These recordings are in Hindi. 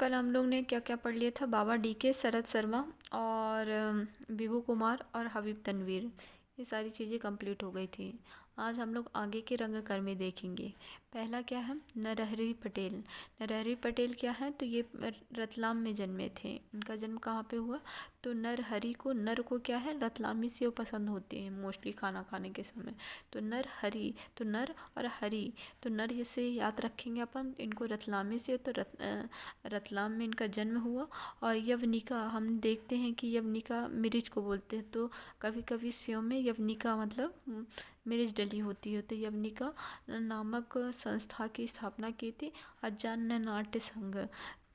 कल हम लोग ने क्या क्या पढ़ लिया था? बाबा डीके, शरद शर्मा और विभू कुमार और हबीब तनवीर, ये सारी चीज़ें कंप्लीट हो गई थी। आज हम लोग आगे के रंगकर्मी देखेंगे। पहला क्या है? नरहरि पटेल। नरहरि पटेल क्या है? तो ये रतलाम में जन्मे थे। इनका जन्म कहाँ पे हुआ? तो नरहरि को, नर को क्या है, रतलामी सेव पसंद होते हैं मोस्टली खाना खाने के समय। तो नरहरि, तो नर और हरि, तो नर जैसे याद रखेंगे अपन इनको रतलामी से, तो रतलाम में इनका जन्म हुआ। और यवनिका, हम देखते हैं कि यवनिका मिर्च को बोलते हैं, तो कभी कभी सेव में यवनिका मतलब मिर्च डली होती है। तो यवनिका नामक संस्था की स्थापना की थी। और जन नाट्य संघ,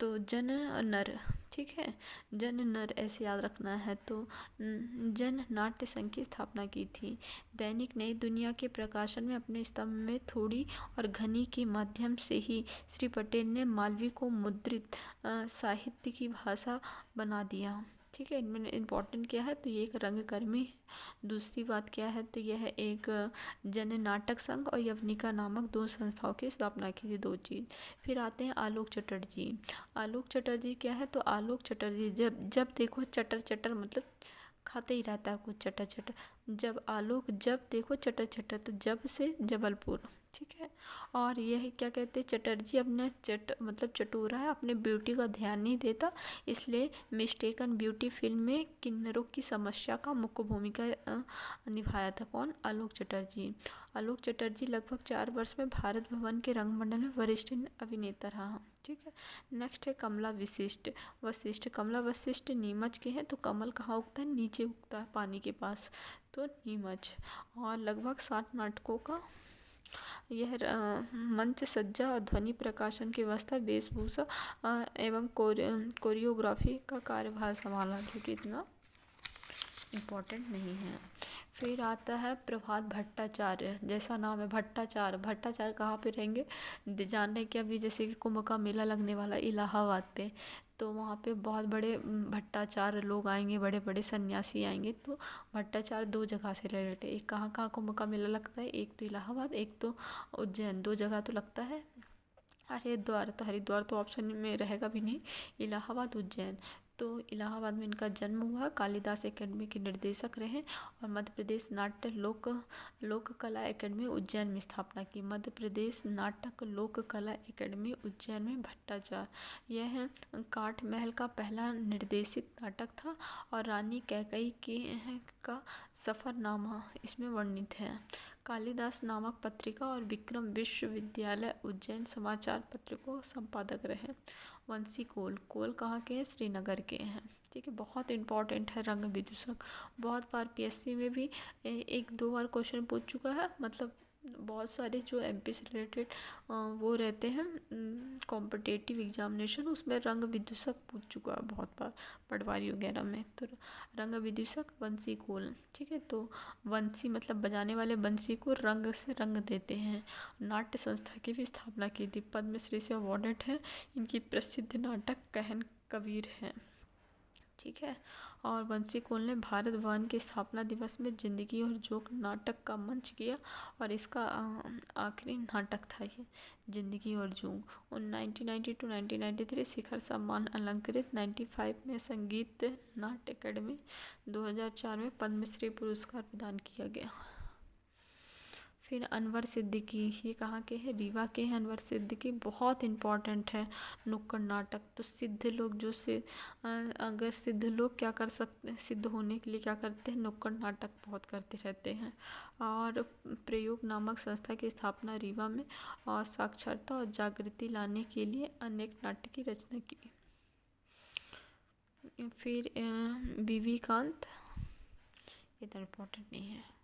तो जन नर, ठीक है, जन नर ऐसे याद रखना है। तो जन नाट्य संघ की स्थापना की थी। दैनिक नई दुनिया के प्रकाशन में अपने स्तंभ में थोड़ी और घनी के माध्यम से ही श्री पटेल ने मालवी को मुद्रित साहित्य की भाषा बना दिया। ठीक है, इनमें इम्पोर्टेंट क्या है? तो ये एक रंगकर्मी है। दूसरी बात क्या है? तो यह एक जन नाटक संघ और यवनिका नामक दो संस्थाओं की स्थापना की थी। दो चीज़। फिर आते हैं आलोक चटर्जी। आलोक चटर्जी क्या है? तो आलोक चटर्जी जब जब देखो चटर चटर मतलब खाते ही रहता है कुछ चटर चटर। जब देखो चटर चटर, तो जब से जबलपुर, ठीक है। और यह क्या कहते हैं? चटर्जी अपने मतलब चटोरा है, अपने ब्यूटी का ध्यान नहीं देता, इसलिए मिस्टेकन ब्यूटी फिल्म में किन्नरों की समस्या का मुख्य भूमिका निभाया था। कौन? आलोक चटर्जी। आलोक चटर्जी लगभग 4 वर्ष में भारत भवन के रंगमंडल में वरिष्ठ अभिनेता रहा। ठीक है। नेक्स्ट है कमला वशिष्ठ। कमला वशिष्ठ नीमच के हैं। तो कमल कहाँ उगता है? नीचे उगता है पानी के पास, तो नीमच। और लगभग 60 नाटकों का यह मंच सज्जा और ध्वनि प्रकाशन की व्यवस्था, वेशभूषा एवं कोरियोग्राफी का कार्यभार संभाला, जो कि इतना इम्पोर्टेंट नहीं है। फिर आता है प्रभात भट्टाचार्य। जैसा नाम है भट्टाचार्य। भट्टाचार्य कहाँ पे रहेंगे? जान रहे कि अभी जैसे कि कुंभ का मेला लगने वाला इलाहाबाद पे, तो वहाँ पे बहुत बड़े भट्टाचार्य लोग आएंगे, बड़े बड़े सन्यासी आएंगे। तो भट्टाचार्य दो जगह से रिलेटेड है। एक कहाँ कहाँ कुंभ का मेला लगता है? एक तो इलाहाबाद, एक तो उज्जैन, दो जगह तो लगता है। हरिद्वार तो ऑप्शन में रहेगा भी नहीं। इलाहाबाद, उज्जैन। तो इलाहाबाद में इनका जन्म हुआ। कालिदास एकेडमी के निर्देशक रहे। और मध्य प्रदेश नाट्य लोक कला एकेडमी उज्जैन में स्थापना की। मध्य प्रदेश नाटक लोक कला एकेडमी उज्जैन में भट्टाचार्य। यह काठ महल का पहला निर्देशित नाटक था। और रानी कैकेयी का सफरनामा इसमें वर्णित है। कालिदास नामक पत्रिका और विक्रम विश्वविद्यालय उज्जैन समाचार पत्र को संपादक रहे। वंशी कोल कहाँ के हैं? श्रीनगर के हैं। ठीक है, बहुत इंपॉर्टेंट है रंग विदूषक। बहुत बार पीएससी में भी एक दो बार क्वेश्चन पूछ चुका है। मतलब बहुत सारे जो एमपी से रिलेटेड वो रहते हैं कॉम्पिटेटिव एग्जामिनेशन, उसमें रंग विदूषक पूछ चुका है बहुत बार पटवारी वगैरह में। तो रंग विदूषक वंशी कोल। ठीक है, तो वंशी मतलब बजाने वाले बंसी को रंग से रंग देते हैं। नाट्य संस्था की भी स्थापना की थी। पद्मश्री से अवॉर्डेड है। इनकी प्रसिद्ध नाटक कहन कबीर है। ठीक है। और वंशी कोल ने भारत भवन के स्थापना दिवस में जिंदगी और जोक नाटक का मंच किया। और इसका आखिरी नाटक था ये, जिंदगी और जोक। 1992-1993 शिखर सम्मान अलंकृत। 95 में संगीत नाट्य अकेडमी। 2004 में पद्मश्री पुरस्कार प्रदान किया गया। फिर अनवर सिद्दीकी, ये कहाँ के हैं? रीवा के हैं। अनवर सिद्दीकी बहुत इम्पॉर्टेंट है नुक्कड़ नाटक। तो सिद्ध लोग जो से अगर सिद्ध लोग क्या कर सकते हैं, सिद्ध होने के लिए क्या करते हैं? नुक्कड़ नाटक बहुत करते रहते हैं। और प्रयोग नामक संस्था की स्थापना रीवा में, और साक्षरता और जागृति लाने के लिए अनेक नाटक की रचना की। फिर बीवी कांत, इतना इम्पोर्टेंट नहीं है।